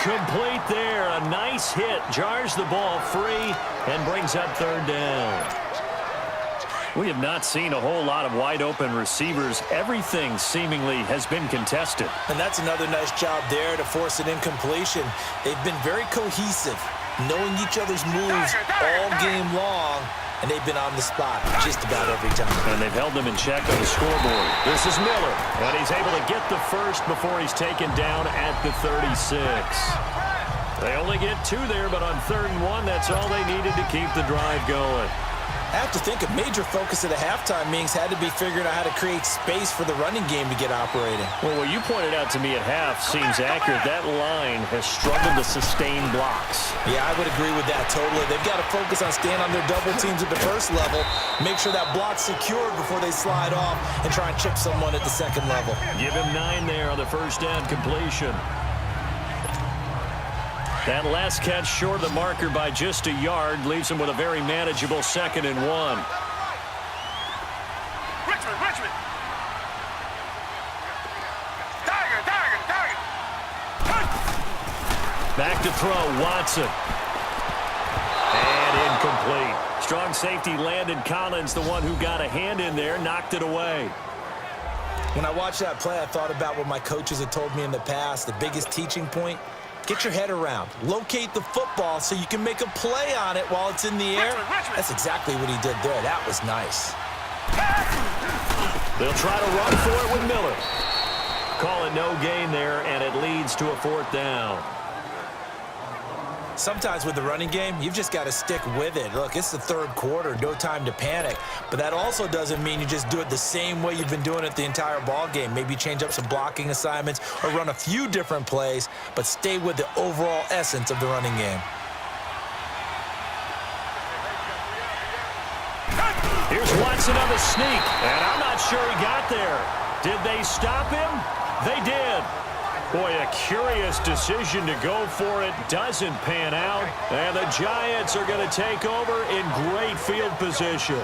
Incomplete there. A nice hit. Jars the ball free and brings up third down. We have not seen a whole lot of wide-open receivers. Everything seemingly has been contested. And that's another nice job there to force an incompletion. They've been very cohesive, knowing each other's moves all game long, and they've been on the spot just about every time. And they've held them in check on the scoreboard. This is Miller, and he's able to get the first before he's taken down at the 36. They only get 2 there, but on 3rd and 1, that's all they needed to keep the drive going. I have to think a major focus of the halftime meetings had to be figuring out how to create space for the running game to get operating. Well, what you pointed out to me at half seems accurate. That line has struggled to sustain blocks. Yeah, I would agree with that totally. They've got to focus on staying on their double teams at the first level, make sure that block's secured before they slide off and try and chip someone at the second level. Give him 9 there on the first down completion. That last catch short of the marker by just a yard leaves him with a very manageable 2nd and 1. Richmond. Target. Back to throw, Watson. And incomplete. Strong safety Landon Collins, the one who got a hand in there, knocked it away. When I watched that play, I thought about what my coaches had told me in the past. The biggest teaching point: get your head around. Locate the football so you can make a play on it while it's in the air. That's exactly what he did there. That was nice. They'll try to run for it with Miller. Call it no gain there, and it leads to a 4th down. Sometimes with the running game, you've just got to stick with it. Look, it's the 3rd quarter, no time to panic. But that also doesn't mean you just do it the same way you've been doing it the entire ball game. Maybe change up some blocking assignments or run a few different plays, but stay with the overall essence of the running game. Here's Watson on the sneak, and I'm not sure he got there. Did they stop him? They did. Boy, a curious decision to go for it. Doesn't pan out. And the Giants are going to take over in great field position.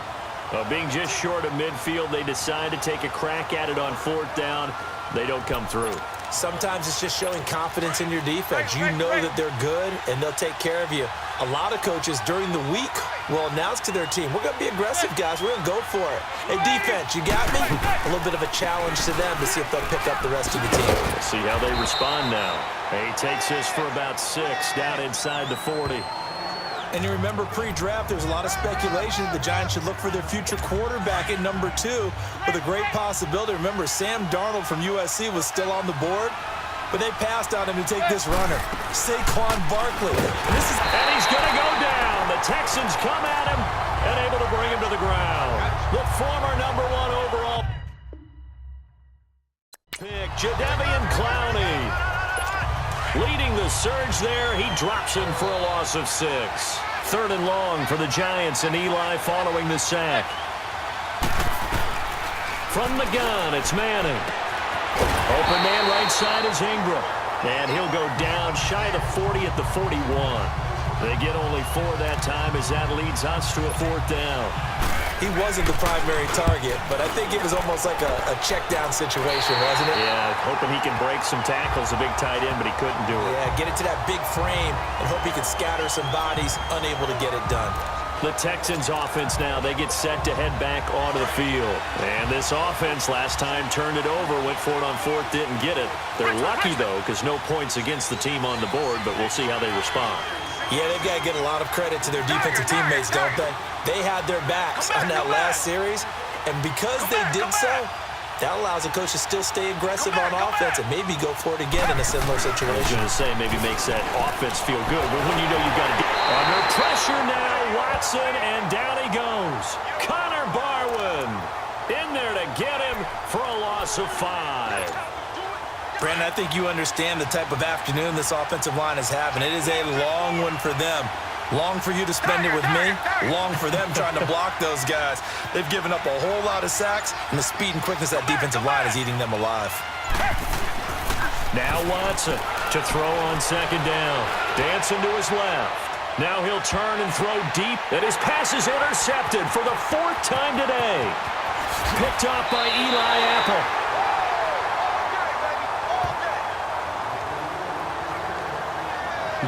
Being just short of midfield, they decide to take a crack at it on 4th down. They don't come through. Sometimes it's just showing confidence in your defense. You know that they're good, and they'll take care of you. A lot of coaches during the week will announce to their team, we're going to be aggressive, guys. We're going to go for it. Hey, defense, you got me? A little bit of a challenge to them to see if they'll pick up the rest of the team. We'll see how they respond now. He takes this for about 6 down inside the 40. And you remember pre-draft, there was a lot of speculation that the Giants should look for their future quarterback at number 2 with a great possibility. Remember, Sam Darnold from USC was still on the board, but they passed on him to take this runner, Saquon Barkley. And he's going to go down. The Texans come at him and able to bring him to the ground. The former number 1 overall pick, Jadeveon Clowney. Leading the surge there, he drops him for a loss of 6. 3rd and long for the Giants, and Eli following the sack. From the gun, it's Manning. Open man right side is Ingram. And he'll go down shy of the 40 at the 41. They get only 4 that time as that leads us to a 4th down. He wasn't the primary target, but I think it was almost like a check-down situation, wasn't it? Yeah, hoping he can break some tackles, a big tight end, but he couldn't do it. Yeah, get it to that big frame and hope he could scatter some bodies, unable to get it done. The Texans offense now, they get set to head back onto the field. And this offense last time turned it over, went for it on 4th, didn't get it. They're lucky, though, because no points against the team on the board, but we'll see how they respond. Yeah, they've got to get a lot of credit to their defensive teammates, don't they? They had their backs on that last series, and because they did so, that allows a coach to still stay aggressive on offense and maybe go for it again in a similar situation. I was going to say, maybe makes that offense feel good, but when you know you've got to get under pressure now, Watson, and down he goes. Connor Barwin in there to get him for a loss of 5. Brandon, I think you understand the type of afternoon this offensive line is having. It is a long one for them. Long for you to spend it with me. Long for them trying to block those guys. They've given up a whole lot of sacks, and the speed and quickness of that defensive line is eating them alive. Now Watson to throw on 2nd down. Dancing to his left. Now he'll turn and throw deep, and his pass is intercepted for the 4th time today. Picked off by Eli Apple.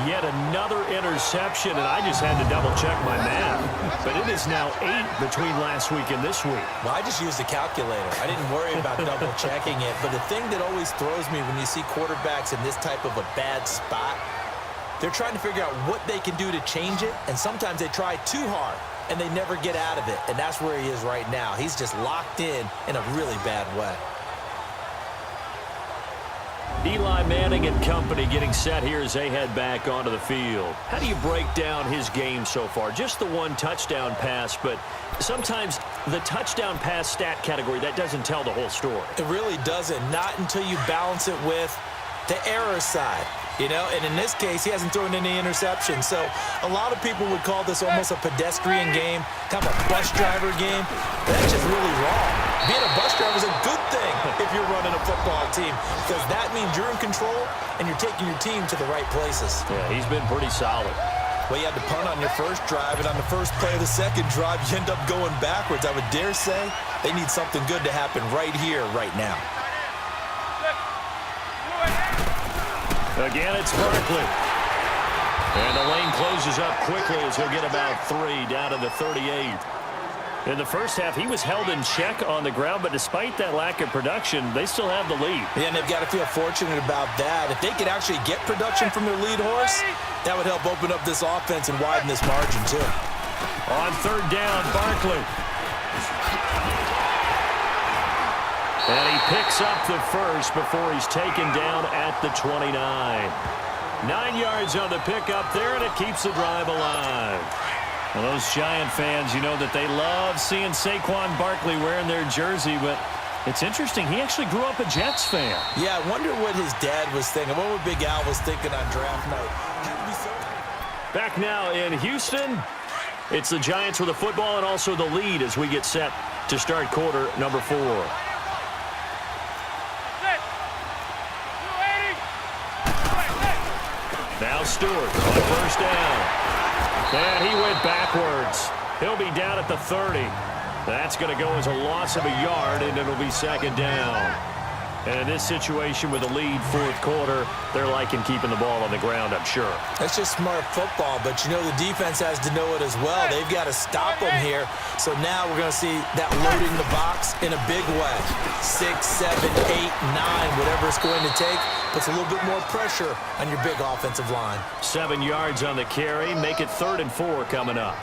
Yet another interception, and I just had to double-check my math. But it is now 8 between last week and this week. Well, I just used a calculator. I didn't worry about double-checking it. But the thing that always throws me when you see quarterbacks in this type of a bad spot, they're trying to figure out what they can do to change it, and sometimes they try too hard, and they never get out of it. And that's where he is right now. He's just locked in a really bad way. Eli Manning and company getting set here as they head back onto the field. How do you break down his game so far? Just the one touchdown pass, but sometimes the touchdown pass stat category, that doesn't tell the whole story. It really doesn't. Not until you balance it with the error side. You know, and in this case, he hasn't thrown any interceptions. So a lot of people would call this almost a pedestrian game, kind of a bus driver game. That's just really wrong. Being a bus driver is a good thing if you're running a football team, because that means you're in control and you're taking your team to the right places. Yeah, he's been pretty solid. Well, you had to punt on your first drive, and on the first play of the second drive, you end up going backwards. I would dare say they need something good to happen right here, right now. Again, it's Barkley. And the lane closes up quickly as he'll get about 3 down to the 38. In the first half, he was held in check on the ground, but despite that lack of production, they still have the lead. Yeah, and they've got to feel fortunate about that. If they could actually get production from their lead horse, that would help open up this offense and widen this margin, too. On third down, Barkley. And he picks up the first before he's taken down at the 29. 9 yards on the pickup there, and it keeps the drive alive. Well, those Giant fans, you know that they love seeing Saquon Barkley wearing their jersey, but it's interesting. He actually grew up a Jets fan. Yeah, I wonder what his dad was thinking. What would Big Al was thinking on draft night? Back now in Houston, it's the Giants with the football and also the lead as we get set to start quarter number 4. Now Stewart on first down. And he went backwards. He'll be down at the 30. That's going to go as a loss of a yard, and it'll be second down. And in this situation with a lead fourth quarter, they're liking keeping the ball on the ground, I'm sure. That's just smart football, but you know the defense has to know it as well. They've got to stop them here. So now we're going to see that loading the box in a big way. 6, 7, 8, 9, whatever it's going to take, puts a little bit more pressure on your big offensive line. 7 yards on the carry. Make it 3rd and 4 coming up.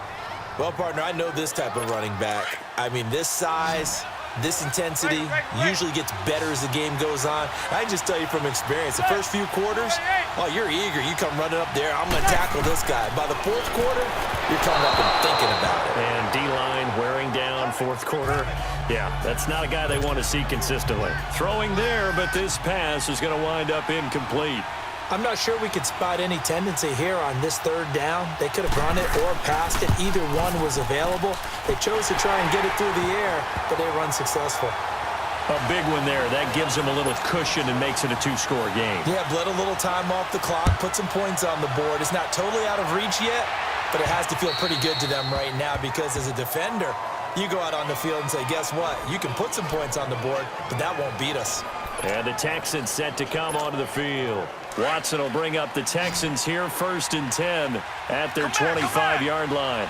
Well, partner, I know this type of running back. I mean, this size, this intensity usually gets better as the game goes on. I can just tell you from experience, the first few quarters, oh, you're eager. You come running up there, I'm going to tackle this guy. By the fourth quarter, you're coming up and thinking about it. And D-line wearing down fourth quarter. Yeah, that's not a guy they want to see consistently. Throwing there, but this pass is going to wind up incomplete. I'm not sure we could spot any tendency here on this third down. They could have run it or passed it. Either one was available. They chose to try and get it through the air, but they were unsuccessful. A big one there. That gives them a little cushion and makes it a 2-score game. Yeah, bled a little time off the clock, put some points on the board. It's not totally out of reach yet, but it has to feel pretty good to them right now because as a defender, you go out on the field and say, guess what? You can put some points on the board, but that won't beat us. And the Texans set to come onto the field. Watson will bring up the Texans here 1st and 10 at their 25-yard line.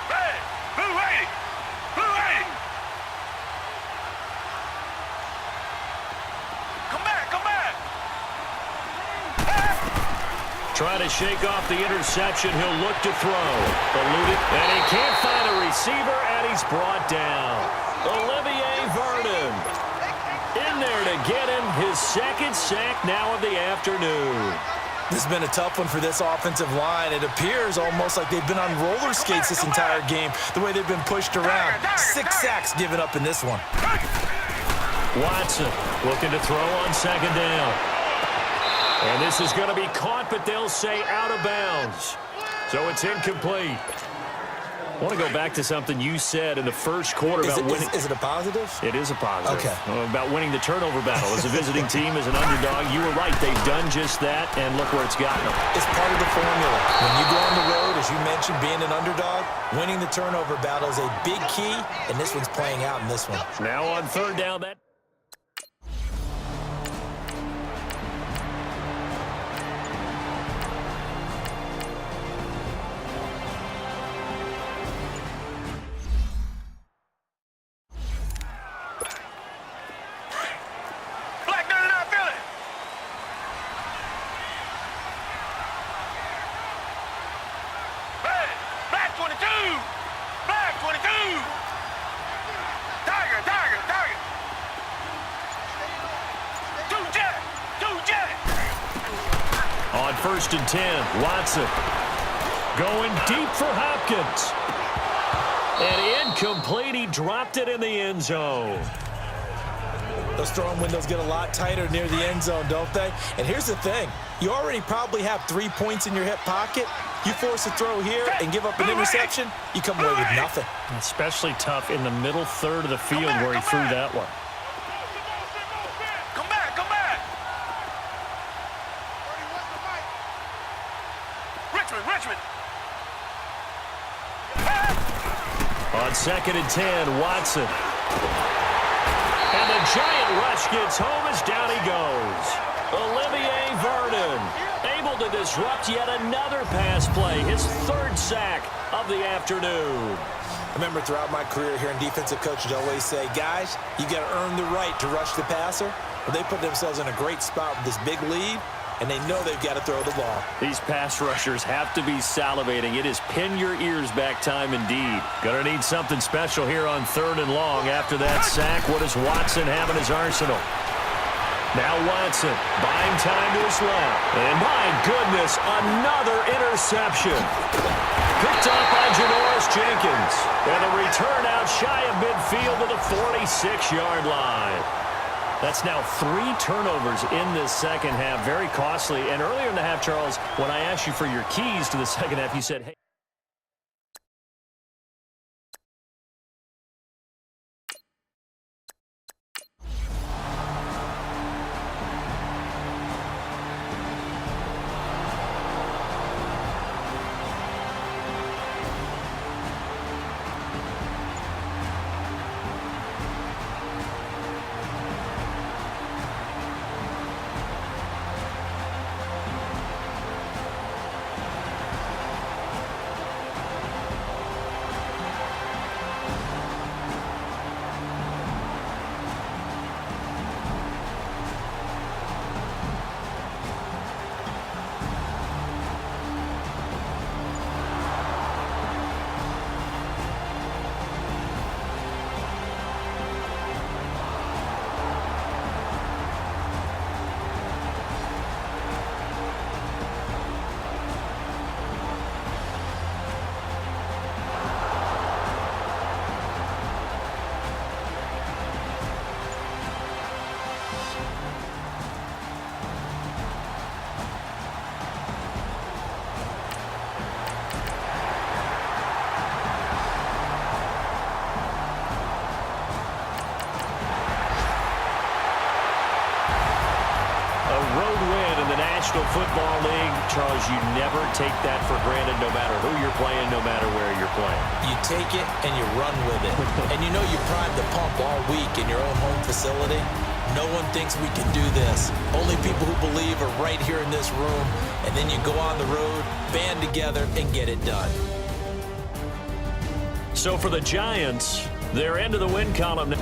Hey, blue 80! Blue 80! Come back! Trying to shake off the interception. He'll look to throw. Eluded, and he can't find a receiver, and he's brought down. Olivier Vernon in there to get him his 2nd sack now of the afternoon. This has been a tough one for this offensive line. It appears almost like they've been on roller skates this entire game, the way they've been pushed around. 6 sacks given up in this one. Watson looking to throw on 2nd down. And this is going to be caught, but they'll say out of bounds. So it's incomplete. I want to go back to something you said in the first quarter about winning. Is it a positive? It is a positive. Okay. About winning the turnover battle. As a visiting team, as an underdog, you were right. They've done just that, and look where it's gotten them. It's part of the formula. When you go on the road, as you mentioned, being an underdog, winning the turnover battle is a big key, and this one's playing out in this one. Now on 3rd down, that. On 1st and 10, Watson going deep for Hopkins. And incomplete. He dropped it in the end zone. Those throwing windows get a lot tighter near the end zone, don't they? And here's the thing. You already probably have 3 points in your hip pocket. You force a throw here and give up an interception, you come away with nothing. Especially tough in the middle third of the field where he threw that one. Come back, come back. Richmond. On 2nd and 10, Watson. And the giant rush gets home as down he goes. Olivier Vernon able to disrupt yet another pass play, his 3rd sack of the afternoon. I remember throughout my career hearing defensive coaches always say, guys, you got to earn the right to rush the passer. Well, they put themselves in a great spot with this big lead, and they know they've got to throw the ball. These pass rushers have to be salivating. It is pin your ears back time indeed. Gonna need something special here on 3rd and long. After that sack, what does Watson have in his arsenal? Now Watson buying time to his left. And my goodness, another interception. Picked up by Janoris Jenkins. And a return out shy of midfield to the 46-yard line. That's now 3 turnovers in this second half. Very costly. And earlier in the half, Charles, when I asked you for your keys to the second half, you said, hey. Football League, Charles, you never take that for granted no matter who you're playing, no matter where you're playing. You take it and you run with it. And you know you prime the pump all week in your own home facility. No one thinks we can do this. Only people who believe are right here in this room. And then you go on the road, band together, and get it done. So for the Giants, they're into the win column.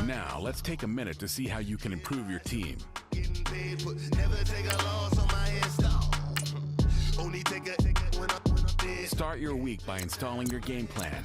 Now, let's take a minute to see how you can improve your team. Start your week by installing your game plan.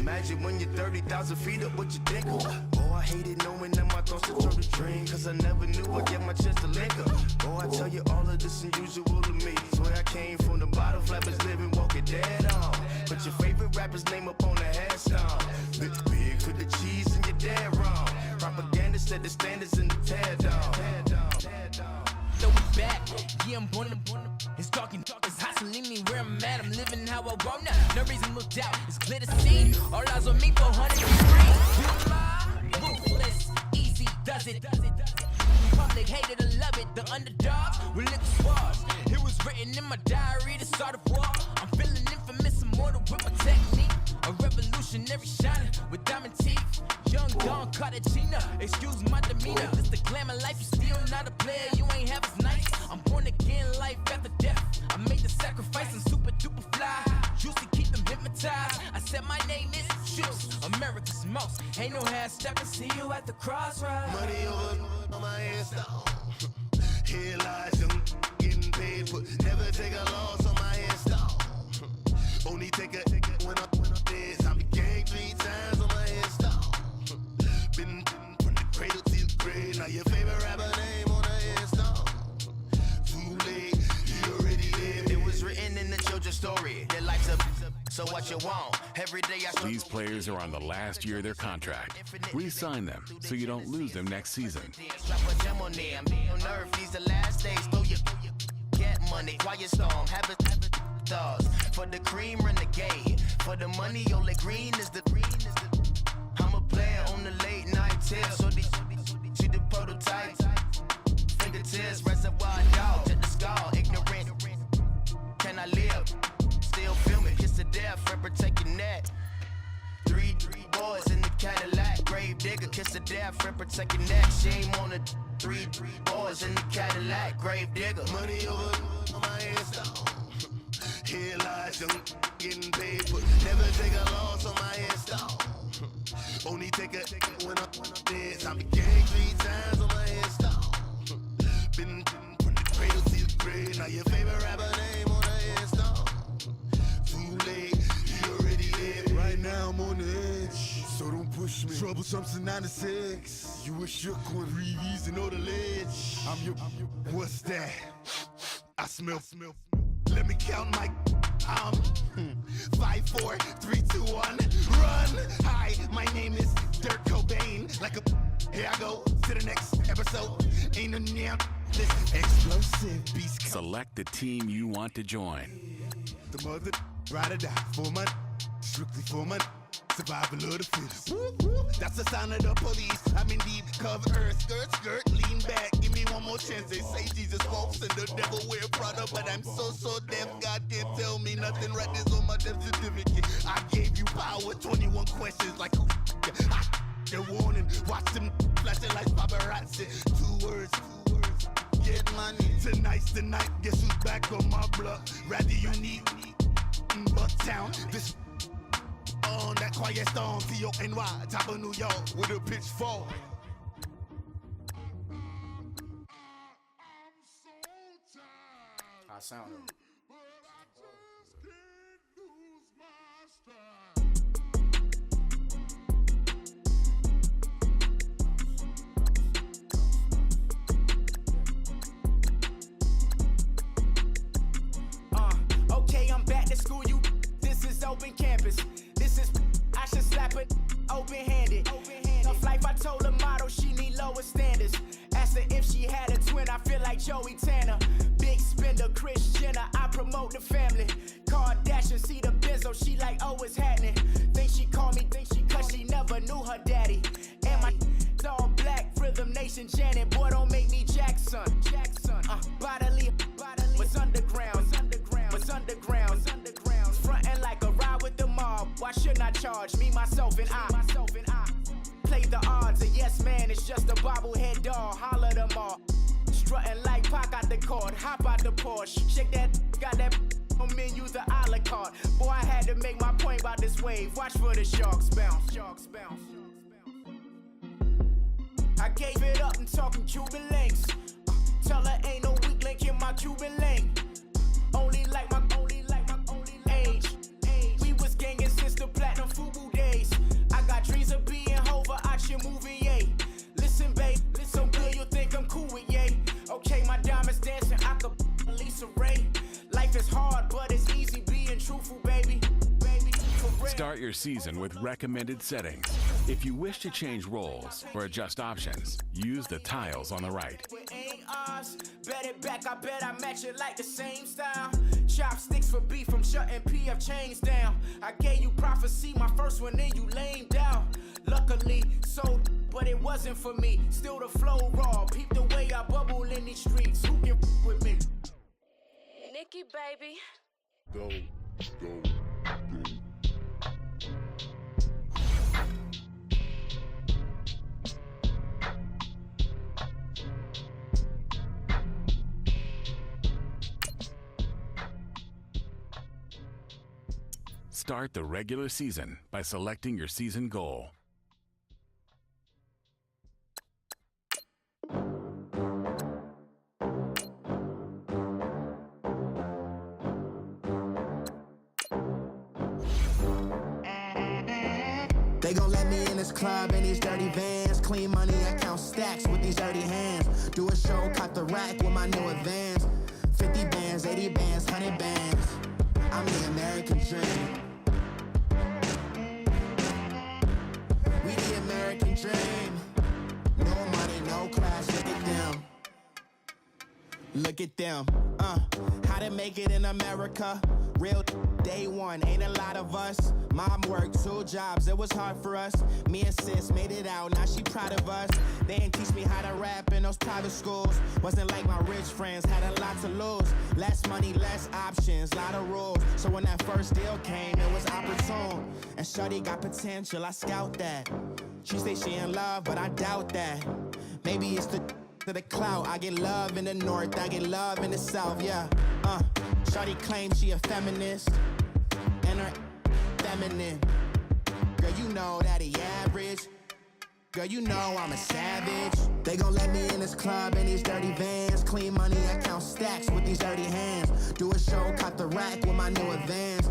Imagine when you're 30,000 feet up, what you think of? Oh, I hated knowing that my thoughts would turn to dream, cause I never knew I'd get my chance to link up. Oh, I tell you all of this unusual to me. Swear I came from the bottom, flappers living, walking dead on. Put your favorite rapper's name up on the headstone. Big for the cheese and you're dead wrong. Propaganda set the standards in the tear down. Throw it back, yeah, I'm born to it's talking, it's hustling me where I'm at. I'm living how I want now. No reason to doubt, it's clear to see. All eyes on me, 400 degrees. Ruthless, easy, does it. Public hated and love it. The underdogs will lick the swabs. It was written in my diary to start a war. I'm feeling infamous, immortal with my technique. A revolutionary shining with diamond teeth. Young Don Cartagena, excuse my demeanor. This the glamour life, you still not a player, you ain't half as nice. I'm born again, life after death. I made the sacrifice, I'm super duper fly. Used to keep them hypnotized. I said my name is Juice, America's most. Ain't no half stepping, see you at the crossroads. Money over on my install. Here lies young, getting paid, but never take a loss on my install. Only take a when I'm dead. I be gang 3 times on my install. Been from the cradle to the grave. Now your favorite rapper name on the install. Too late, you already lived. It was written in the children's story. Their life's a so what you want. Every day I These players are on the last year of their contract. Re-sign them so you don't lose them next season. Drop a gem on there. I'm on earth. These the last days. Throw your get money. Quiet storm. Have it stars. For the cream, renegade. For the money, only green is the green is the. I'm a player on the late night tip. So these see the prototype. Fingertips, reservoir dog. Check the skull. Ignorant. Can I live? Still filming. Kiss to death. Friend, protect your neck. Three boys in the Cadillac. Grave digger. Kiss to death. Friend, protect your neck. Shame on the three boys in the Cadillac. Grave digger. Money over on my install. Here lies young, getting paid, but never take a loss on my install. Only take a when I'm dead. I be gang 3 times on my install. Been from the cradle to the grave. Now your favorite rapper name on the install. Too late, you already lived. Right now I'm on the edge, so don't push me. Troublesome since 96. You a shook one, Reeves and know the ledge. I'm your. What's that? I smell. Let me count my 5, 4, 3, 2, 1, run. Hi, my name is Dirk Cobain. Like a here I go to the next episode. Ain't no damn this explosive beast. Select the team you want to join. The mother ride or die for my strictly for my survival of the fittest. That's the sound of the police. I'm in deep cover, skirt, lean back. Give me one more chance. They say Jesus walks and the devil wear Prada, but I'm so deaf. God can't tell me nothing. Right this on my death certificate. I gave you power. 21 questions like who? They're warning. Watch them flashing like paparazzi. 2 words. Get money. Tonight's the night. Guess who's back on my block? Rather unique. Bucktown. This. On that quiet storm, T-O-N-Y, top of New York, with a pitchfork. I sound it. Okay, I'm back to school, you. This is open campus. I should slap it open-handed. Tough life, I told her motto, she need lower standards. Asked her if she had a twin, I feel like Joey Tanner. Big spender, Kris Jenner, I promote the family. Kardashian, see the Benzo, she like, oh, it's happening. Think she called me, cause she never knew her daddy. And my all black, Rhythm Nation, Janet, boy, don't make me Jackson. Bodily, was underground. Frontin' like a ride with the mob. Why shouldn't I charge me, myself, and I? Play the odds, a yes man is just a bobblehead doll. Holler them all. Strutting like Pac out the court, hop out the Porsche. Shake that, got that on menu, the a la carte. Boy, I had to make my point about this wave. Watch for the sharks bounce. I gave it up, I'm talking Cuban links. Tell her ain't no weak link in my Cuban link. Only like my age. We was gangin' since the platinum FUBU days. I got dreams of being Hova out your movie, yay. Listen, babe, so good you think I'm cool with yay. Okay, my diamonds dancing, I could Lisa Ray. Life is hard, but it's easy being truthful, baby. Start your season with recommended settings. If you wish to change roles or adjust options, use the tiles on the right. Bet it back, I bet I match it like the same style. Chopsticks for beef, I'm shutting PF chains down. I gave you prophecy, my first one, then you lame down. Luckily, so, but it wasn't for me. Still the flow raw, peep the way I bubble in these streets. Who can with me? Nikki, baby. Go. Start the regular season by selecting your season goal. They gon' let me in this club in these dirty vans. Clean money, I count stacks with these dirty hands. Do a show, caught the rack with my new advance. 50 bands, 80 bands, 100 bands. I'm the American dream. We the American dream. No money, no class, look at them. Look at them, how to make it in America. Real day one, ain't a lot of us. Mom worked 2 jobs, it was hard for us. Me and sis made it out, now she proud of us. They didn't teach me how to rap in those private schools. Wasn't like my rich friends, had a lot to lose. Less money, less options, lot of rules. So when that first deal came, it was opportune. And shorty got potential, I scout that. She say she in love, but I doubt that. Maybe it's the clout. I get love in the north, I get love in the south, yeah. Shorty claims she a feminist, and her feminine. Girl, you know that he average. Girl, you know I'm a savage. They gon' let me in this club in these dirty vans. Clean money, I count stacks with these dirty hands. Do a show, caught the rack with my new advance.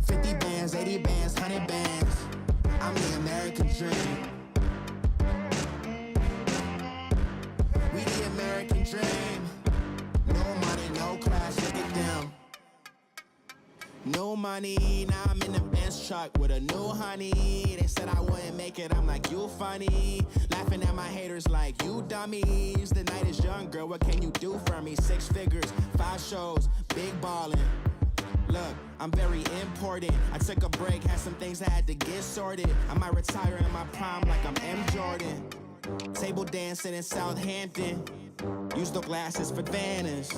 50 bands, 80 bands, 100 bands. I'm the American dream. We the American dream. No money, no class, look at them. No money, now I'm in the Benz truck with a new honey. They said I wouldn't make it, I'm like, you funny. Laughing at my haters like, you dummies. The night is young, girl, what can you do for me? 6 figures, 5 shows, big ballin'. Look, I'm very important. I took a break, had some things I had to get sorted. I might retire in my prime like I'm M. Jordan. Table dancing in Southampton. Use the glasses for Vannas.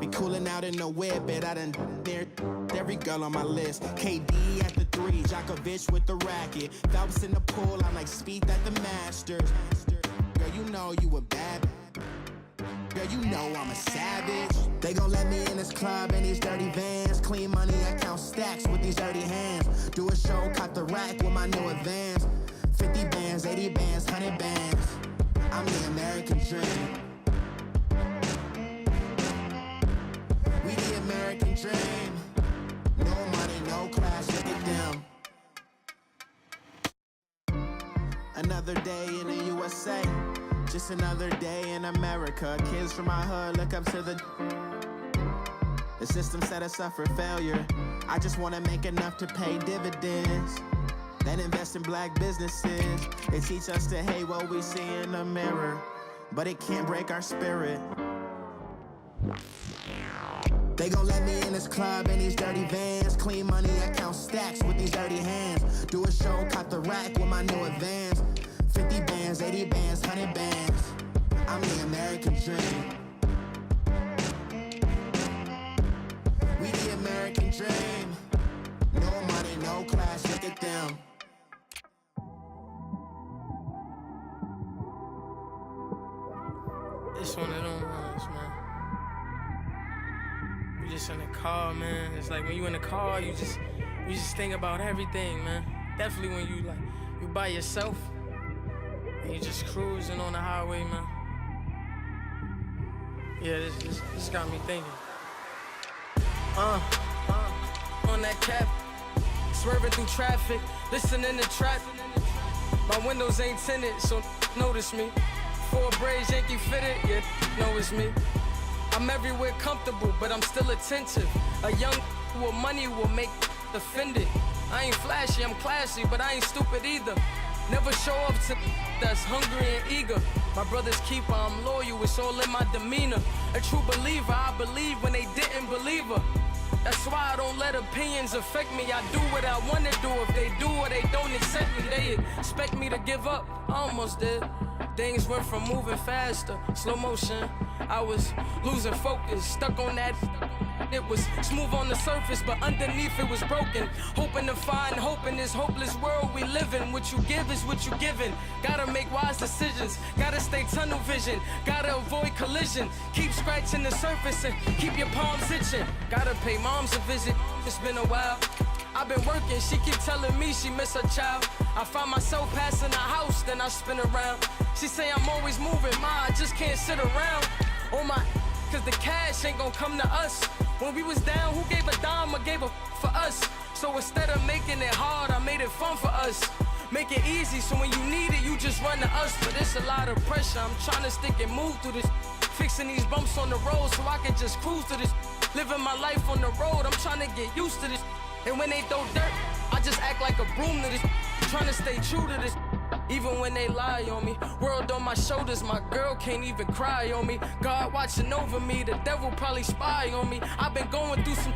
Be cooling out in the whip, but I done near every girl on my list. KD at the 3, Djokovic with the racket. Phelps in the pool, I'm like Speed at the Masters. Girl, you know you a bad. Girl, you know I'm a savage. They gon' let me in this club in these dirty vans. Clean money, I count stacks with these dirty hands. Do a show, caught the rack with my new advance. 50 bands, 80 bands, 100 bands. I'm the American dream. We the American dream. No money, no class, look at them. Another day in the USA. Just another day in America. Kids from my hood look up to the system set us up for failure. I just wanna make enough to pay dividends. Then invest in black businesses. They teach us to hate what we see in the mirror, but it can't break our spirit. They gon' let me in this club in these dirty vans. Clean money, I count stacks with these dirty hands. Do a show, caught the rack with my new advance. 50 bands, 80 bands, 100 bands. I'm the American dream. We the American dream. No money, no class, look at them. It's one of them ones, man. You just in the car, man. It's like when you in the car, you just think about everything, man. Definitely when you by yourself and you just cruising on the highway, man. Yeah, this got me thinking. On that cap, swerving through traffic, listening to trap. My windows ain't tinted, so notice me. 4 braids, Yankee fitted, yeah, know it's me. I'm everywhere comfortable, but I'm still attentive. A young with money will make offended. I ain't flashy, I'm classy, but I ain't stupid either. Never show up to that's hungry and eager. My brother's keeper, I'm loyal, it's all in my demeanor. A true believer, I believe when they didn't believe her. That's why I don't let opinions affect me. I do what I want to do. If they do or they don't accept me, they expect me to give up. I almost did. Things went from moving faster, slow motion. I was losing focus, stuck on that. It was smooth on the surface, but underneath it was broken. Hoping to find hope in this hopeless world we live in. What you give is what you given. Gotta make wise decisions, gotta stay tunnel vision, gotta avoid collision. Keep scratching the surface and keep your palms itching. Gotta pay moms a visit, it's been a while. I've been working, she keep telling me she miss her child. I find myself passing the house, then I spin around. She say I'm always moving, I just can't sit around. Oh my, cause the cash ain't gonna come to us. When we was down, who gave a dime or gave a for us? So instead of making it hard, I made it fun for us. Make it easy, so when you need it, you just run to us. But it's a lot of pressure, I'm trying to stick and move through this. Fixing these bumps on the road so I can just cruise to this. Living my life on the road, I'm trying to get used to this. And when they throw dirt, I just act like a broom to this. Trying to stay true to this. Even when they lie on me, world on my shoulders, my girl can't even cry on me. God watching over me, the devil probably spy on me. I've been going through some,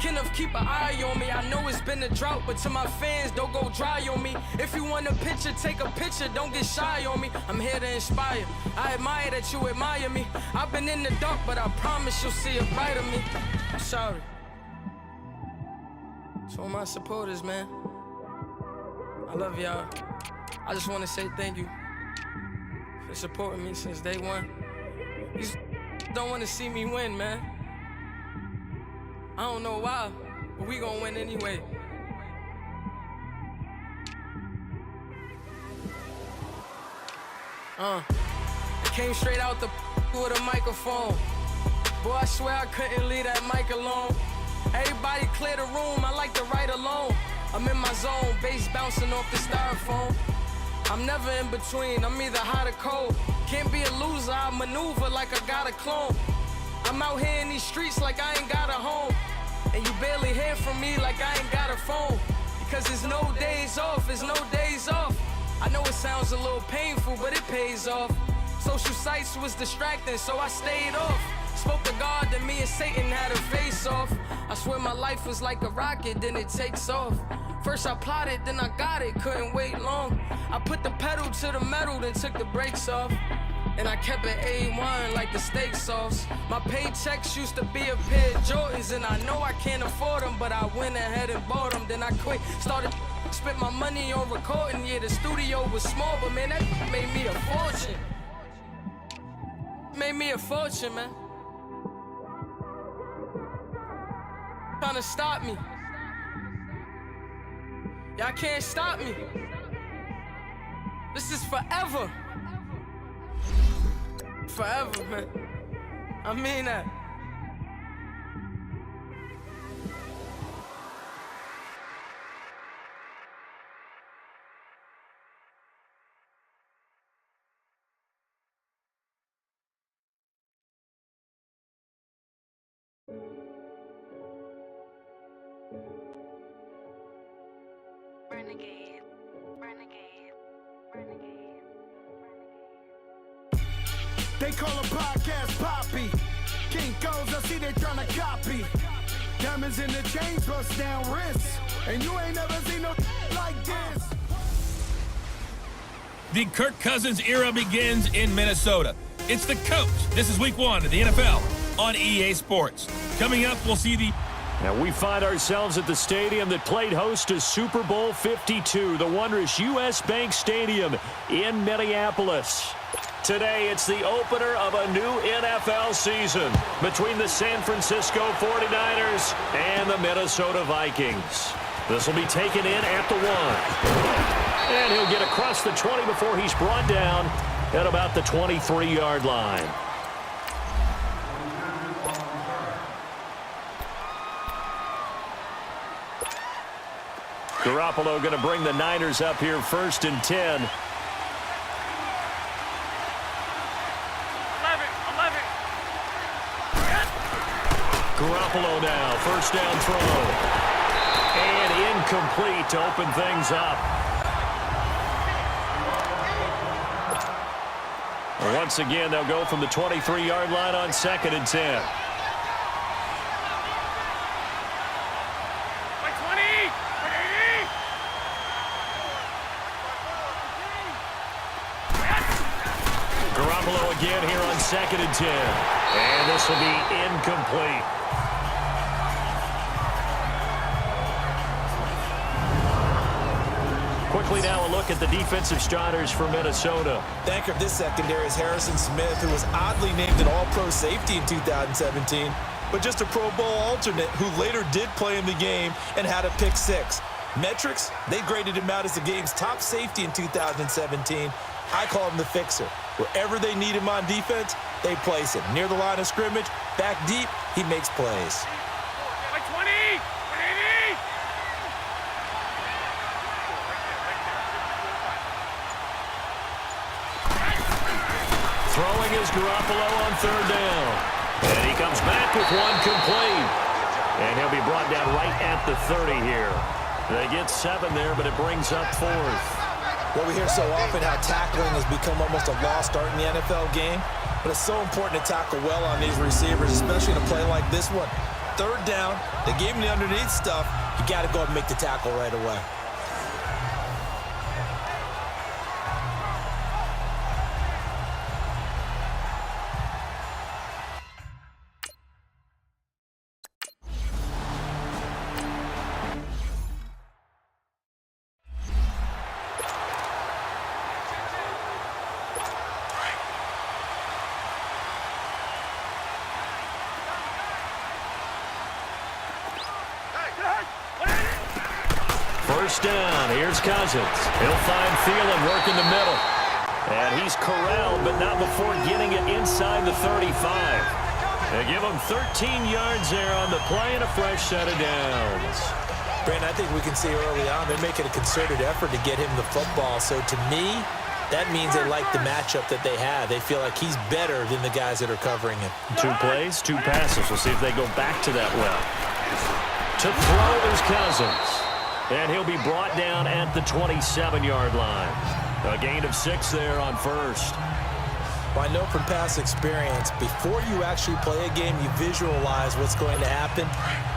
Kenneth keep an eye on me. I know it's been a drought, but to my fans, don't go dry on me. If you want a picture, take a picture, don't get shy on me. I'm here to inspire, I admire that you admire me. I've been in the dark, but I promise you'll see a brighter me. I'm sorry to all my supporters, man. I love y'all. I just want to say thank you for supporting me since day one. You just don't want to see me win, man. I don't know why, but we gonna win anyway. I came straight out the with a microphone. Boy, I swear I couldn't leave that mic alone. Everybody clear the room, I like to write alone. I'm in my zone, bass bouncing off the styrofoam. I'm never in between, I'm either hot or cold. Can't be a loser, I maneuver like I got a clone. I'm out here in these streets like I ain't got a home. And you barely hear from me like I ain't got a phone. Because there's no days off, there's no days off. I know it sounds a little painful, but it pays off. Social sites was distracting, so I stayed off. Spoke to God, then me and Satan had a face off. I swear my life was like a rocket, then it takes off. First I plotted, then I got it, couldn't wait long. I put the pedal to the metal, then took the brakes off. And I kept it A1 like the steak sauce. My paychecks used to be a pair of Jordans, and I know I can't afford them, but I went ahead and bought them. Then I quit, started spent my money on recording. Yeah, the studio was small, but man, that made me a fortune. Made me a fortune, man. Trying to stop me. Y'all can't stop me. This is forever. Forever, man. I mean that. Renegade, renegade, renegade. They call a podcast Poppy. King goes, I see they tryna copy. Diamonds in the chains, bust down wrists. And you ain't never seen no like this. The Kirk Cousins era begins in Minnesota. It's the coach. This is week 1 of the NFL on EA Sports. Coming up, we'll see the... Now we find ourselves at the stadium that played host to Super Bowl 52, the wondrous U.S. Bank Stadium in Minneapolis. Today, it's the opener of a new NFL season between the San Francisco 49ers and the Minnesota Vikings. This will be taken in at the 1. And he'll get across the 20 before he's brought down at about the 23-yard line. Garoppolo going to bring the Niners up here 1st and 10. 11. Garoppolo now, 1st down throw. And incomplete to open things up. Once again, they'll go from the 23-yard line on 2nd and 10. Garoppolo again here on 2nd and 10. And this will be incomplete. Quickly now a look at the defensive starters for Minnesota. Anchor of this secondary is Harrison Smith, who was oddly named an all-pro safety in 2017. but just a Pro Bowl alternate who later did play in the game and had a pick six. Metrics, they graded him out as the game's top safety in 2017. I call him the fixer. Wherever they need him on defense, they place him. Near the line of scrimmage, back deep, he makes plays. Like 20! 180! Throwing is Garoppolo on third down. And he comes back with one complete. And he'll be brought down right at the 30 here. They get 7 there, but it brings up 4th. Well, we hear so often how tackling has become almost a lost art in the NFL game, but it's so important to tackle well on these receivers, especially in a play like this one. Third down, they gave him the underneath stuff. You got to go and make the tackle right away. First down, here's Cousins. He'll find Thielen working the middle. And he's corralled, but not before getting it inside the 35. They give him 13 yards there on the play and a fresh set of downs. Brandon, I think we can see early on they're making a concerted effort to get him the football. So to me, that means they like the matchup that they have. They feel like he's better than the guys that are covering him. 2 plays, 2 passes. We'll see if they go back to that well. To throw is Cousins. And he'll be brought down at the 27-yard line. A gain of 6 there on first. Well, I know from past experience, before you actually play a game, you visualize what's going to happen.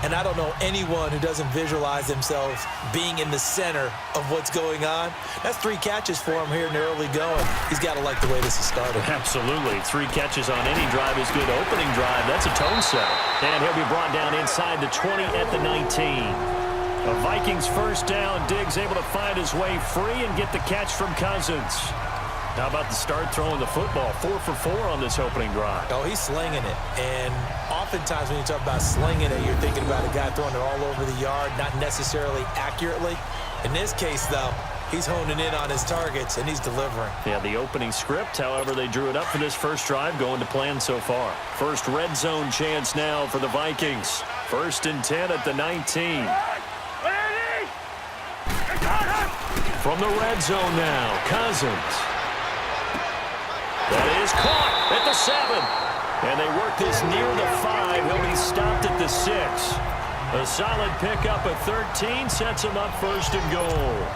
And I don't know anyone who doesn't visualize themselves being in the center of what's going on. That's 3 catches for him here in the early going. He's got to like the way this has started. Absolutely. 3 catches on any drive is good. Opening drive, that's a tone setter. And he'll be brought down inside the 20 at the 19. The Vikings first down. Diggs able to find his way free and get the catch from Cousins. How about the start throwing the football? 4 for 4 on this opening drive. Oh, he's slinging it. And oftentimes when you talk about slinging it, you're thinking about a guy throwing it all over the yard, not necessarily accurately. In this case, though, he's honing in on his targets, and he's delivering. Yeah, the opening script, however, they drew it up for this first drive, going to plan so far. First red zone chance now for the Vikings. 1st and 10 at the 19. From the red zone now, Cousins. That is caught at the 7. And they work this near the 5. He'll be stopped at the 6. A solid pickup at 13 sets him up 1st and goal.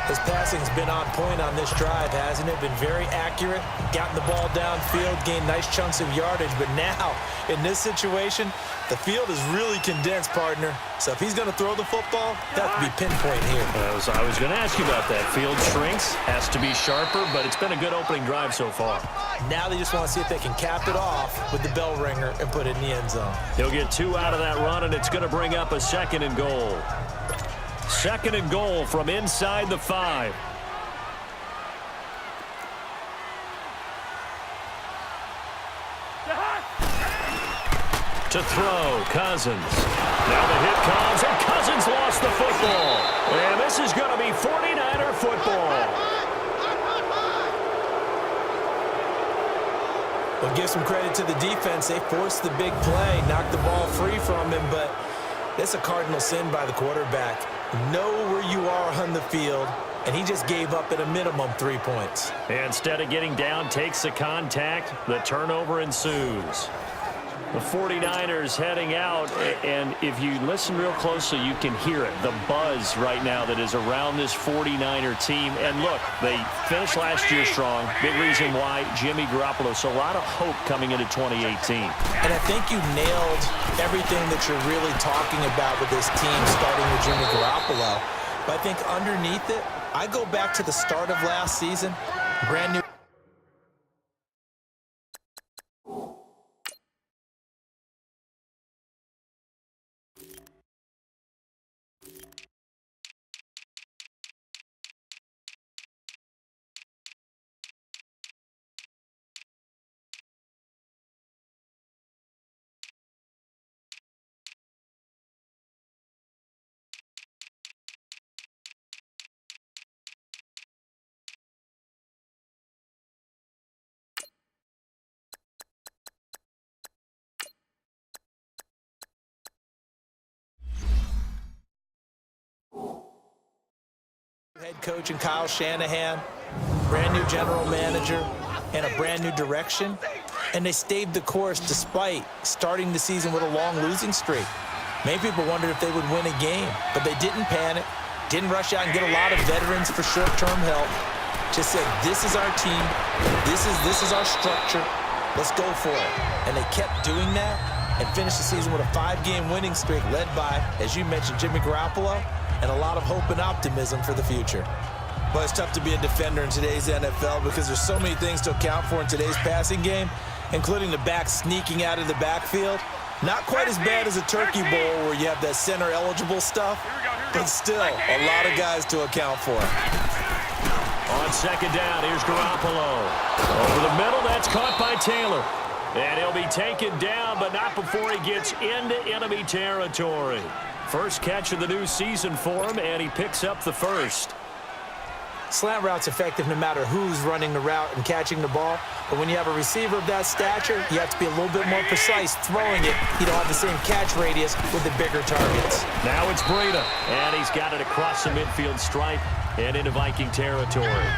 His passing's been on point on this drive, hasn't it? Been very accurate, gotten the ball downfield, gained nice chunks of yardage. But now, in this situation, the field is really condensed, partner. So if he's going to throw the football, that has to be pinpoint here. I was going to ask you about that. Field shrinks, has to be sharper, but it's been a good opening drive so far. Now they just want to see if they can cap it off with the bell ringer and put it in the end zone. He'll get 2 out of that run, and it's going to bring up a 2nd and goal. 2nd and goal from inside the 5. To throw, Cousins. Now the hit comes, and Cousins lost the football. And this is going to be 49er football. Well, give some credit to the defense. They forced the big play, knocked the ball free from him, but that's a cardinal sin by the quarterback. Know where you are on the field, and he just gave up at a minimum 3 points. Instead of getting down, takes the contact. The turnover ensues. The 49ers heading out, and if you listen real closely, you can hear it, the buzz right now that is around this 49er team. And look, they finished last year strong. Big reason why, Jimmy Garoppolo. So a lot of hope coming into 2018. And I think you nailed everything that you're really talking about with this team, starting with Jimmy Garoppolo. But I think underneath it, I go back to the start of last season, brand new Head coach and Kyle Shanahan, brand new general manager, and a brand new direction. And they stayed the course despite starting the season with a long losing streak. Many people wondered if they would win a game, but they didn't panic, didn't rush out and get a lot of veterans for short-term help. Just said, this is our team, this is our structure, let's go for it. And they kept doing that and finished the season with a 5-game winning streak led by, as you mentioned, Jimmy Garoppolo, and a lot of hope and optimism for the future. Well, it's tough to be a defender in today's NFL because there's so many things to account for in today's passing game, including the back sneaking out of the backfield. Not quite as bad as a turkey bowl where you have that center-eligible stuff, but still a lot of guys to account for. On second down, here's Garoppolo. Over the middle, that's caught by Taylor. And he'll be taken down, but not before he gets into enemy territory. First catch of the new season for him, and he picks up the first. Slant route's effective no matter who's running the route and catching the ball. But when you have a receiver of that stature, you have to be a little bit more precise throwing it. You don't have the same catch radius with the bigger targets. Now it's Breida, and he's got it across the midfield stripe and into Viking territory.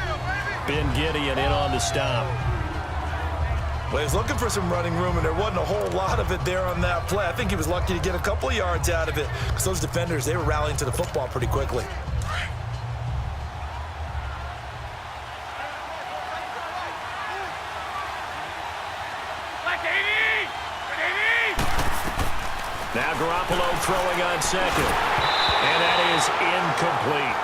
Ben Gideon in on the stop. Well, he was looking for some running room, and there wasn't a whole lot of it there on that play. I think he was lucky to get a couple of yards out of it because those defenders, they were rallying to the football pretty quickly. Now Garoppolo throwing on second. And that is incomplete.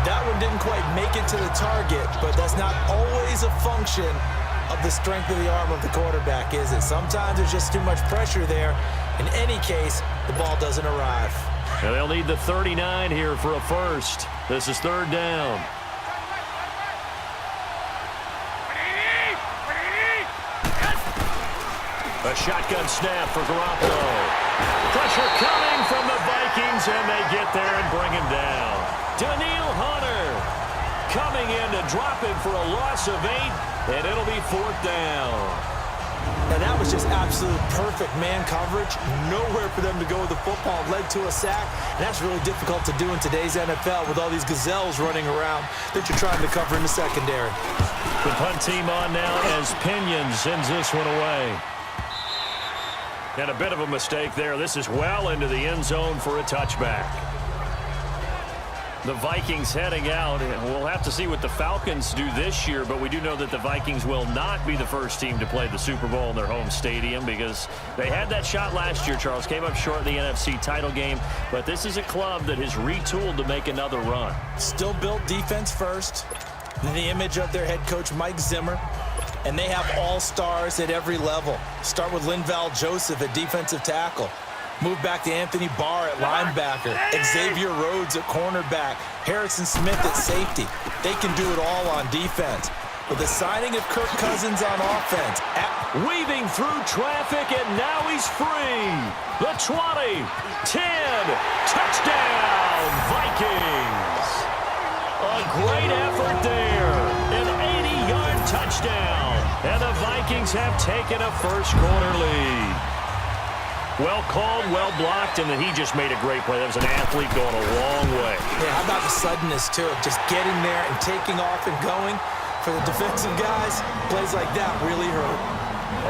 That one didn't quite make it to the target, but that's not always a function of the strength of the arm of the quarterback, is it? Sometimes there's just too much pressure there. In any case, the ball doesn't arrive. And they'll need the 39 here for a first. This is third down. A shotgun snap for Garoppolo. Pressure coming from the Vikings, and they get there and bring him down. Daniil Hunter coming in to drop him for a loss of 8, and it'll be fourth down. And that was just absolute perfect man coverage. Nowhere for them to go with the football. Led to a sack. And that's really difficult to do in today's NFL with all these gazelles running around that you're trying to cover in the secondary. The punt team on now as Pinion sends this one away. And a bit of a mistake there. This is well into the end zone for a touchback. The Vikings heading out, and we'll have to see what the Falcons do this year, but we do know that the Vikings will not be the first team to play the Super Bowl in their home stadium because they had that shot last year, Charles. Came up short in the NFC title game, but this is a club that has retooled to make another run. Still built defense first. In the image of their head coach, Mike Zimmer. And they have all-stars at every level. Start with Linval Joseph at defensive tackle. Move back to Anthony Barr at linebacker. Xavier Rhodes at cornerback. Harrison Smith at safety. They can do it all on defense. With the signing of Kirk Cousins on offense. Weaving through traffic, and now he's free. The 20, 10, touchdown, Vikings. A great effort there. An 80-yard touchdown. And the Vikings have taken a first-quarter lead. Well called, well blocked, and then he just made a great play. That was an athlete going a long way. Yeah, how about the suddenness, too, of just getting there and taking off and going? For the defensive guys, plays like that really hurt.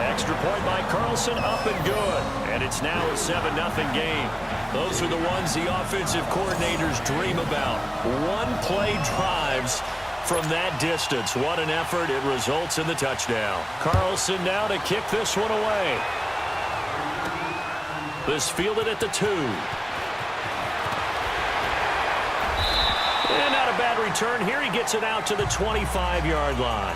Extra point by Carlson, up and good. And it's now a 7-0 game. Those are the ones the offensive coordinators dream about. One-play drives from that distance. What an effort. It results in the touchdown. Carlson now to kick this one away. This fielded at the 2. And not a bad return. Here he gets it out to the 25-yard line.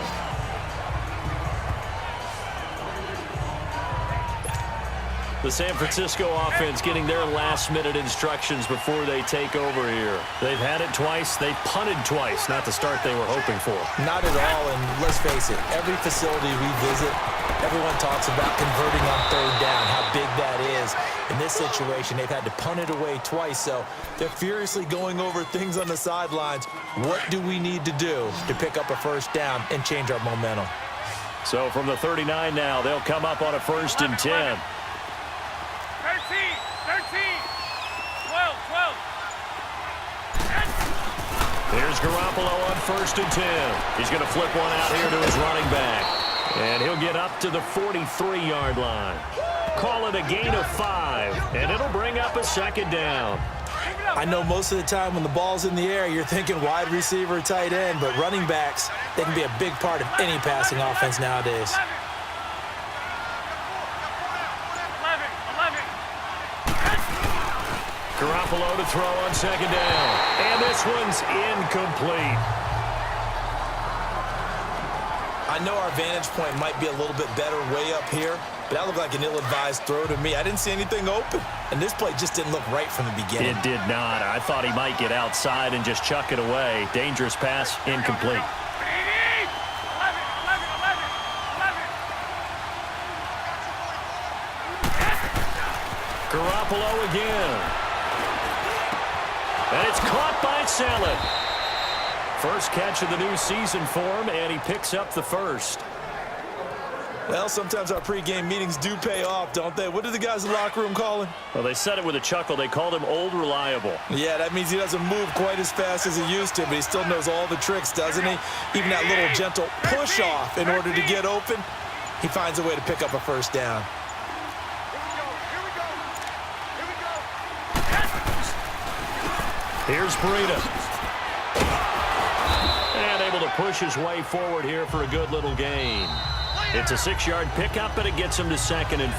The San Francisco offense getting their last-minute instructions before they take over here. They've had it twice. They've punted twice. Not the start they were hoping for. Not at all, and let's face it, every facility we visit, everyone talks about converting on third down, how big that is. In this situation, they've had to punt it away twice, so they're furiously going over things on the sidelines. What do we need to do to pick up a first down and change our momentum? So from the 39 now, they'll come up on a 1st and 10. 13, 12. Here's Garoppolo on 1st and 10. He's going to flip one out here to his running back. And he'll get up to the 43-yard line. Call it a gain of 5, and it'll bring up a 2nd down. I know most of the time when the ball's in the air, you're thinking wide receiver, tight end, but running backs, they can be a big part of any passing offense nowadays. 11. Garoppolo to throw on 2nd down. And this one's incomplete. I know our vantage point might be a little bit better way up here, but that looked like an ill-advised throw to me. I didn't see anything open, and this play just didn't look right from the beginning. It did not. I thought he might get outside and just chuck it away. Dangerous pass, incomplete. 11. Garoppolo again. And it's caught by Saleh. First catch of the new season for him, and he picks up the 1st. Well, sometimes our pregame meetings do pay off, don't they? What did the guys in the locker room call him? Well, they said it with a chuckle. They called him Old Reliable. Yeah, that means he doesn't move quite as fast as he used to, but he still knows all the tricks, doesn't he? Even that little gentle push-off in order to get open, he finds a way to pick up a 1st down. Here's Breida. And able to push his way forward here for a good little gain. It's a 6-yard pickup, and it gets him to 2nd and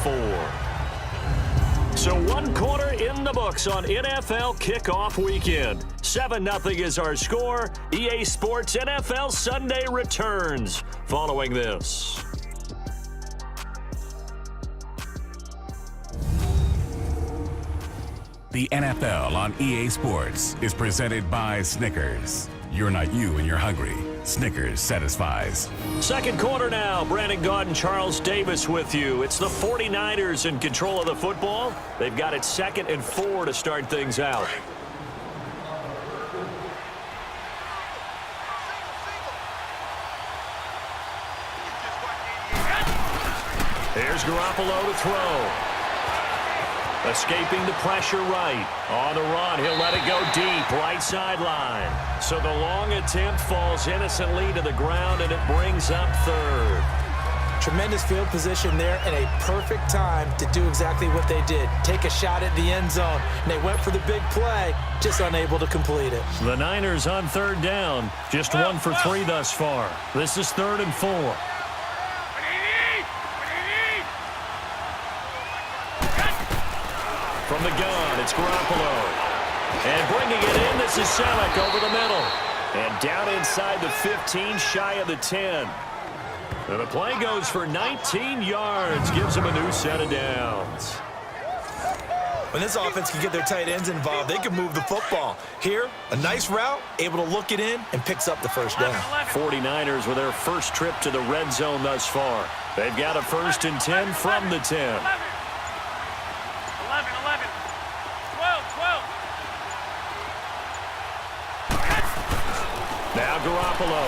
4. So 1 quarter in the books on NFL kickoff weekend. 7-0 is our score. EA Sports NFL Sunday returns following this. The NFL on EA Sports is presented by Snickers. You're not you and you're hungry. Snickers satisfies. 2nd quarter now. Brandon Gaudin, Charles Davis with you. It's the 49ers in control of the football. They've got it 2nd and 4 to start things out. Here's Garoppolo to throw. Escaping the pressure right. On the run, he'll let it go deep, right sideline. So the long attempt falls innocently to the ground, and it brings up 3rd. Tremendous field position there and a perfect time to do exactly what they did. Take a shot at the end zone. And they went for the big play, just unable to complete it. The Niners on 3rd down. Just 1 for 3 thus far. This is 3rd and 4. From the gun, it's Garoppolo. And bringing it in, this is Saleh over the middle. And down inside the 15, shy of the 10. And the play goes for 19 yards, gives him a new set of downs. When this offense can get their tight ends involved, they can move the football. Here, a nice route, able to look it in, and picks up the 1st down. 49ers with their first trip to the red zone thus far. They've got a 1st and 10 from the 10. 12. Now Garoppolo.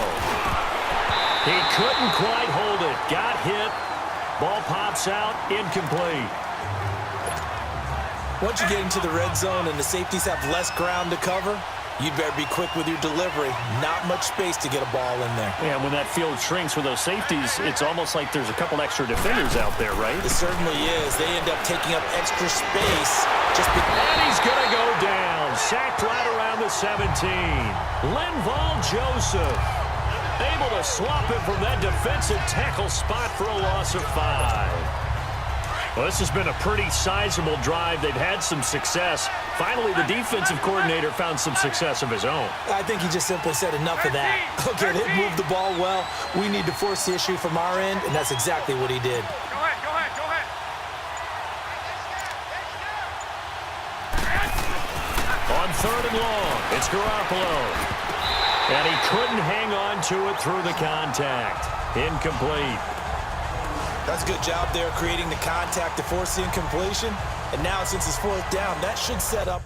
He couldn't quite hold it. Got hit. Ball pops out. Incomplete. Once you get into the red zone and the safeties have less ground to cover, you'd better be quick with your delivery. Not much space to get a ball in there. Yeah, when that field shrinks with those safeties, it's almost like there's a couple extra defenders out there, right? It certainly is. They end up taking up extra space. And he's going to go down. Sacked right around the 17. Linval Joseph able to swap him from that defensive tackle spot for a loss of 5. Well, this has been a pretty sizable drive. They've had some success. Finally, the defensive coordinator found some success of his own. I think he just simply said enough of that. Okay, they moved the ball well. We need to force the issue from our end, and that's exactly what he did. Go ahead. On 3rd and long, it's Garoppolo. And he couldn't hang on to it through the contact. Incomplete. That's a good job there creating the contact to force the incompletion. And now, since it's 4th down, that should set up.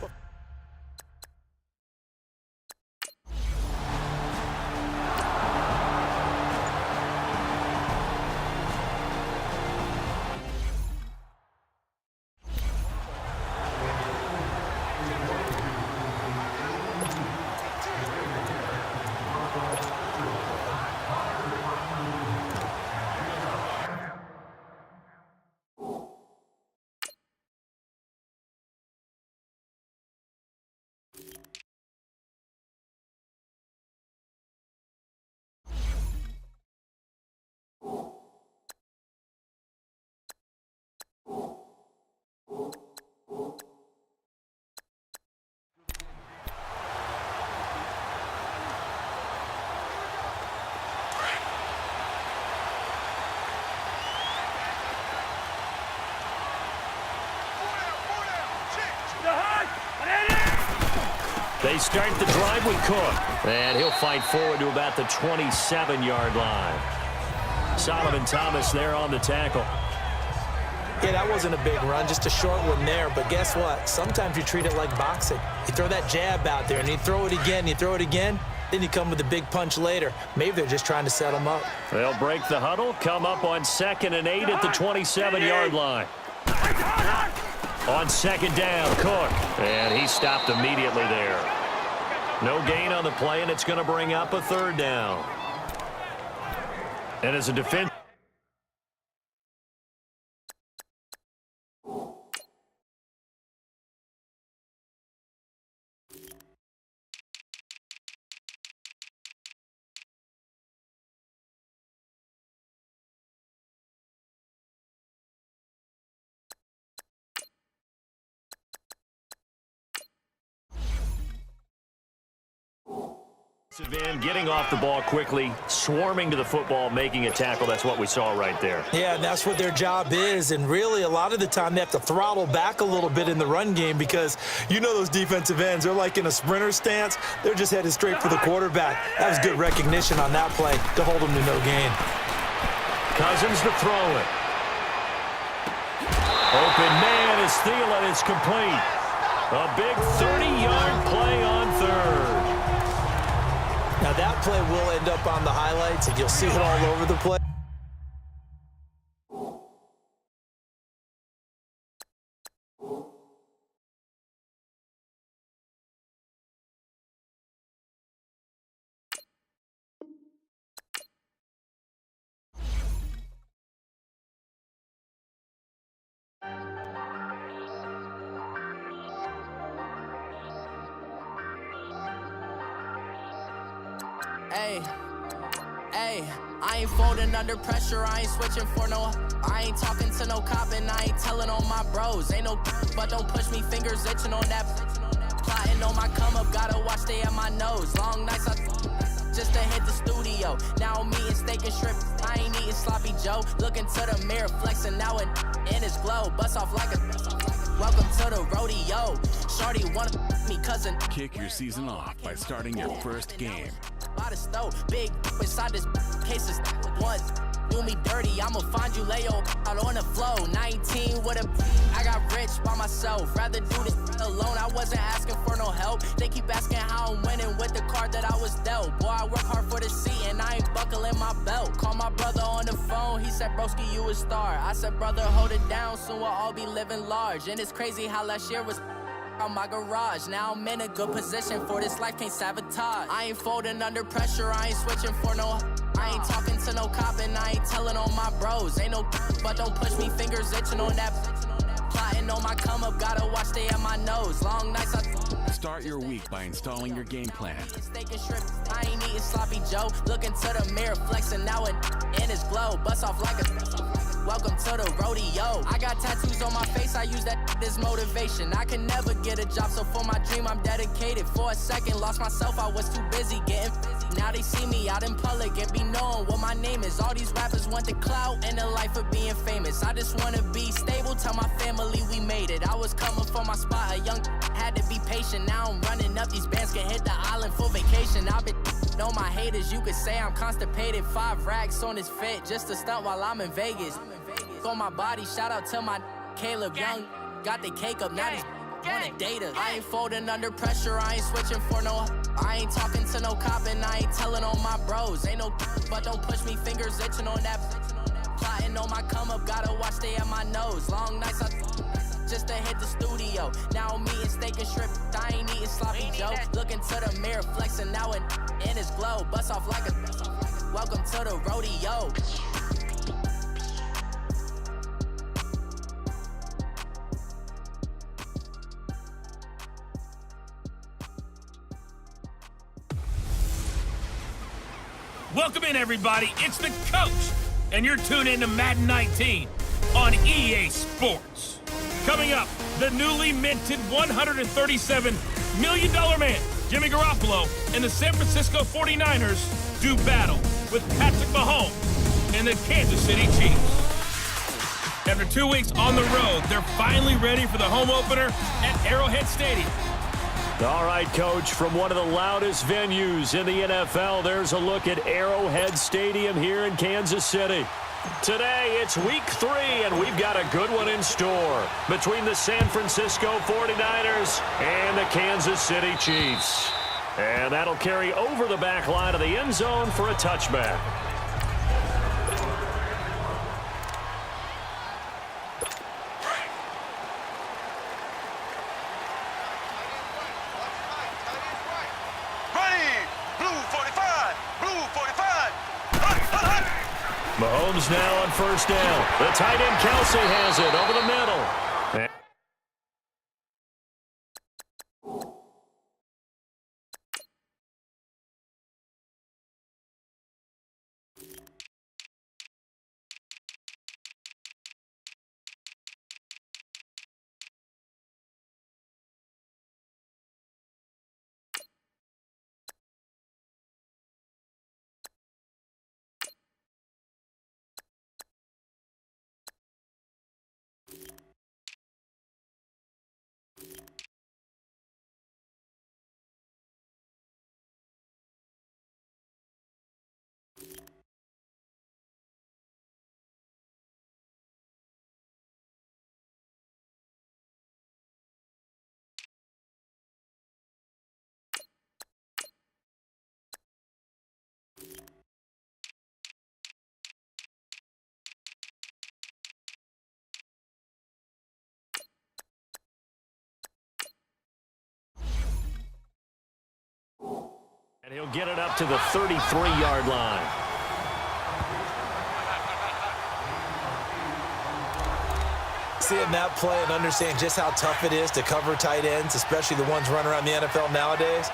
They start the drive with Cook. And he'll fight forward to about the 27-yard line. Solomon Thomas there on the tackle. Yeah, that wasn't a big run, just a short one there. But guess what? Sometimes you treat it like boxing. You throw that jab out there, and you throw it again, then you come with a big punch later. Maybe they're just trying to set him up. They'll break the huddle, come up on 2nd and 8 at the 27-yard line. On 2nd down, Cook. And he stopped immediately there. No gain on the play, and it's going to bring up a 3rd down. And as a defense, getting off the ball quickly, swarming to the football, making a tackle. That's what we saw right there. Yeah, and that's what their job is. And really, a lot of the time, they have to throttle back a little bit in the run game because you know those defensive ends, they're like in a sprinter stance. They're just headed straight for the quarterback. That was good recognition on that play to hold them to no gain. Cousins to throw it. Open man is Thielen. It's complete. A big 30-yard play on 3rd. Now, that play will end up on the highlights, and you'll see it all over the place. Hey, I ain't folding under pressure, I ain't switching for no. I ain't talking to no cop and I ain't telling on my bros. Ain't no but don't push me, fingers itching on that. Plotting on my come up, gotta watch they at my nose. Long nights just to hit the studio. Now I'm eating steak and shrimp, I ain't eating sloppy Joe. Looking to the mirror, flexing now and in his glow. Bust off like a welcome to the rodeo. Shorty wanna me cousin. Kick your season off by starting your first game. By the stove, big inside this case is one. Do me dirty, I'ma find you, lay your out on the flow. 19 with a, I got rich by myself. Rather do this alone, I wasn't asking for no help. They keep asking how I'm winning with the card that I was dealt. Boy, I work hard for the seat and I ain't buckling my belt. Call my brother on the phone, he said, broski, you a star. I said, brother, hold it down, soon we'll all be living large. And it's crazy how last year was on my garage. Now I'm in a good position for this life, can't sabotage. I ain't folding under pressure, I ain't switching for no. I ain't talking to no cop and I ain't telling on my bros. Ain't no but don't push me, fingers itching on that. Plotting on my come up, gotta watch they at my nose. Long nights Start your week by installing your game plan. Steak and shrimp, I ain't eating sloppy Joe. Looking to the mirror, flexing now and in his glow. Bust off like a welcome to the rodeo. I got tattoos on my face, I use that as motivation. I can never get a job, so for my dream I'm dedicated. For a second, lost myself, I was too busy getting busy. Now they see me out in public and be knowing what my name is. All these rappers want the clout and the life of being famous. I just wanna be stable, tell my family we made it. I was coming for my spot, a young had to be patient. Now I'm running up, these bands can hit the island for vacation. I've been know my haters, you could say I'm constipated. 5 racks on his fit, just to stunt while I'm in Vegas. On my body, shout out to my Caleb Young. Got the cake up, now he's on a data. I ain't folding under pressure, I ain't switching for no. I ain't talking to no cop and I ain't telling on my bros. Ain't no but don't push me, fingers itching on that. Plotting on my come up, gotta watch they at my nose. Long nights just to hit the studio. Now I'm eating steak and shrimp, I ain't eating sloppy Joe. Looking to the mirror, flexing now and in his glow. Bust off like a welcome to the rodeo. Welcome in, everybody. It's the coach, and you're tuned in to Madden 19 on EA Sports. Coming up, the newly minted $137 million man, Jimmy Garoppolo, and the San Francisco 49ers do battle with Patrick Mahomes and the Kansas City Chiefs. After 2 weeks on the road, they're finally ready for the home opener at Arrowhead Stadium. All right, Coach, from one of the loudest venues in the NFL, there's a look at Arrowhead Stadium here in Kansas City. Today, it's Week 3, and we've got a good one in store between the San Francisco 49ers and the Kansas City Chiefs. And that'll carry over the back line of the end zone for a touchback. Mahomes now on first down. The tight end Kelsey has it over the middle. And he'll get it up to the 33-yard line. Seeing that play and understand just how tough it is to cover tight ends, especially the ones running around the NFL nowadays,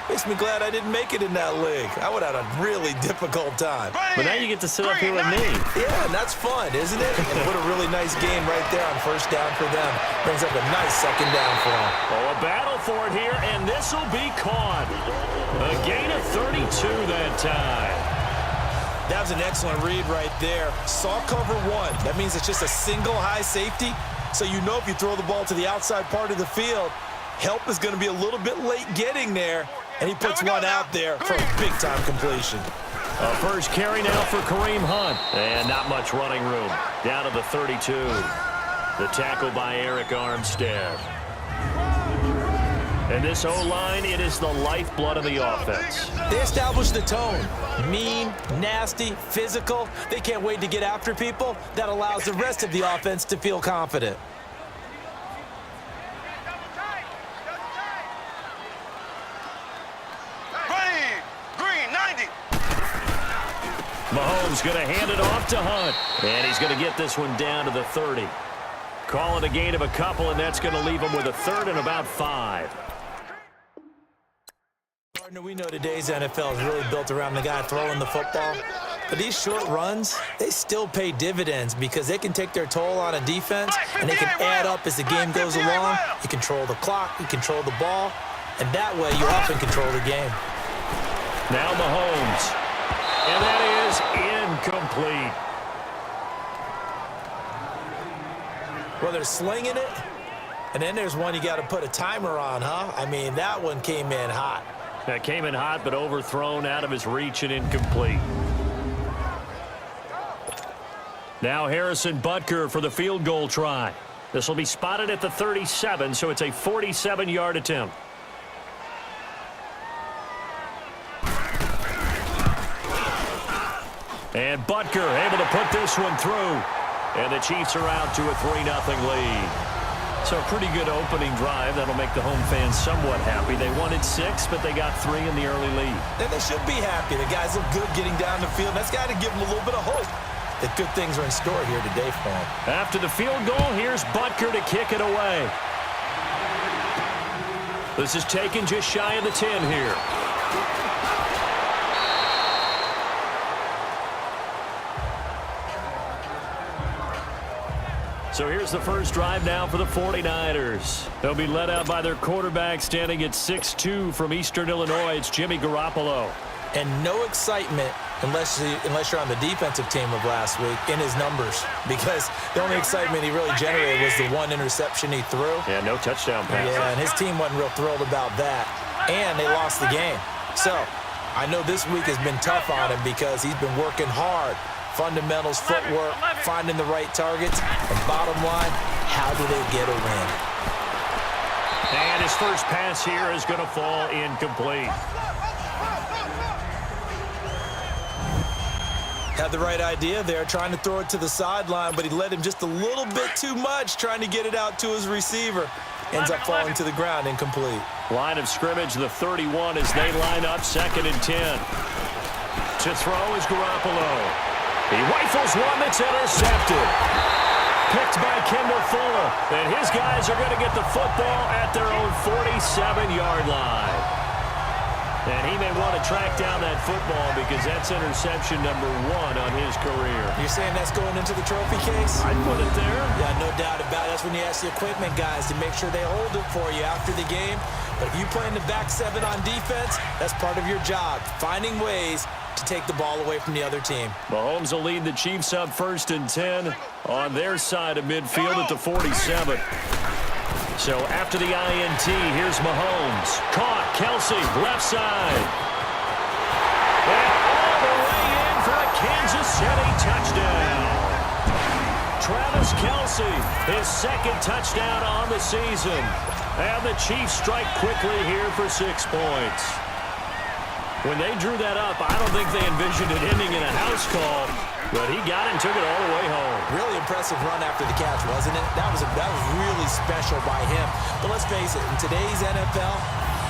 makes me glad I didn't make it in that league. I would have had a really difficult time. But now you get to sit up here with me. Yeah, and that's fun, isn't it? And put a really nice game right there on first down for them. Brings up a nice second down for them. Oh, a battle for it here, and this will be caught. A gain of 32 that time. That was an excellent read right there. Saw cover one. That means it's just a single high safety. So you know if you throw the ball to the outside part of the field, help is going to be a little bit late getting there. And he puts one out there for a big-time completion. A first carry now for Kareem Hunt. And not much running room. Down to the 32. The tackle by Eric Armstead. And this O-line, it is the lifeblood of the offense. They established the tone. Mean, nasty, physical. They can't wait to get after people. That allows the rest of the offense to feel confident. Mahomes going to hand it off to Hunt. And he's going to get this one down to the 30. Call it a gain of a couple, and that's going to leave him with a third and about 5. Partner, we know today's NFL is really built around the guy throwing the football. But these short runs, they still pay dividends because they can take their toll on a defense, and they can add up as the game goes along. You control the clock, you control the ball, and that way you often control the game. Now Mahomes. And that is incomplete. Well, they're slinging it, and then there's one you got to put a timer on, huh? I mean, that one came in hot. That came in hot, but overthrown, out of his reach, and incomplete. Now Harrison Butker for the field goal try. This will be spotted at the 37, so it's a 47-yard attempt. And Butker able to put this one through. And the Chiefs are out to a 3-0 lead. So a pretty good opening drive. That'll make the home fans somewhat happy. They wanted 6, but they got 3 in the early lead. And they should be happy. The guys look good getting down the field. That's got to give them a little bit of hope that good things are in store here today for them. After the field goal, here's Butker to kick it away. This is taken just shy of the 10 here. So here's the first drive now for the 49ers. They'll be led out by their quarterback standing at 6'2" from Eastern Illinois. It's Jimmy Garoppolo. And no excitement unless you're on the defensive team of last week, in his numbers, because the only excitement he really generated was the one interception he threw. Yeah, no touchdown pass. Yeah, and his team wasn't real thrilled about that, and they lost the game. So I know this week has been tough on him because he's been working hard. Fundamentals, footwork, finding the right targets, and bottom line, how do they get a win? And his first pass here is going to fall incomplete. Had the right idea there, trying to throw it to the sideline, but he led him just a little bit too much, trying to get it out to his receiver. Ends up falling to the ground, incomplete. Line of scrimmage, the 31, as they line up 2nd and 10. To throw is Garoppolo. He rifles one that's intercepted. Picked by Kendall Fuller. And his guys are going to get the football at their own 47-yard line. And he may want to track down that football because that's interception number 1 on his career. You're saying that's going into the trophy case? I'd put it there. Yeah, no doubt about it. That's when you ask the equipment guys to make sure they hold it for you after the game. But if you play in the back 7 on defense, that's part of your job, finding ways to take the ball away from the other team. Mahomes will lead the Chiefs up 1st and 10 on their side of midfield at the 47. So after the INT, here's Mahomes. Caught, Kelsey, left side. And all the way in for a Kansas City touchdown. Travis Kelsey, his 2nd touchdown on the season. And the Chiefs strike quickly here for 6 points. When they drew that up, I don't think they envisioned it ending in a house call, but he got it and took it all the way home. Really impressive run after the catch, wasn't it? That was really special by him. But let's face it, in today's NFL,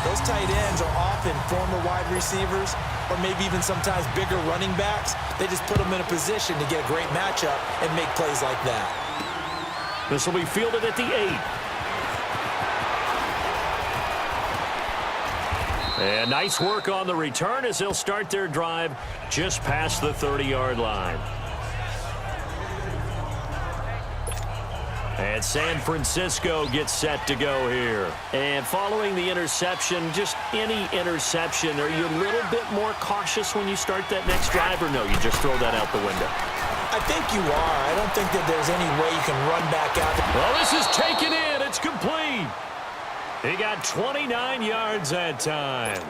those tight ends are often former wide receivers or maybe even sometimes bigger running backs. They just put them in a position to get a great matchup and make plays like that. This will be fielded at the 8. And nice work on the return as they'll start their drive just past the 30-yard line. And San Francisco gets set to go here. And following the interception, just any interception, are you a little bit more cautious when you start that next drive, or no, you just throw that out the window? I think you are. I don't think that there's any way you can run back out. Well, this is taken in. It's complete. He got 29 yards that time.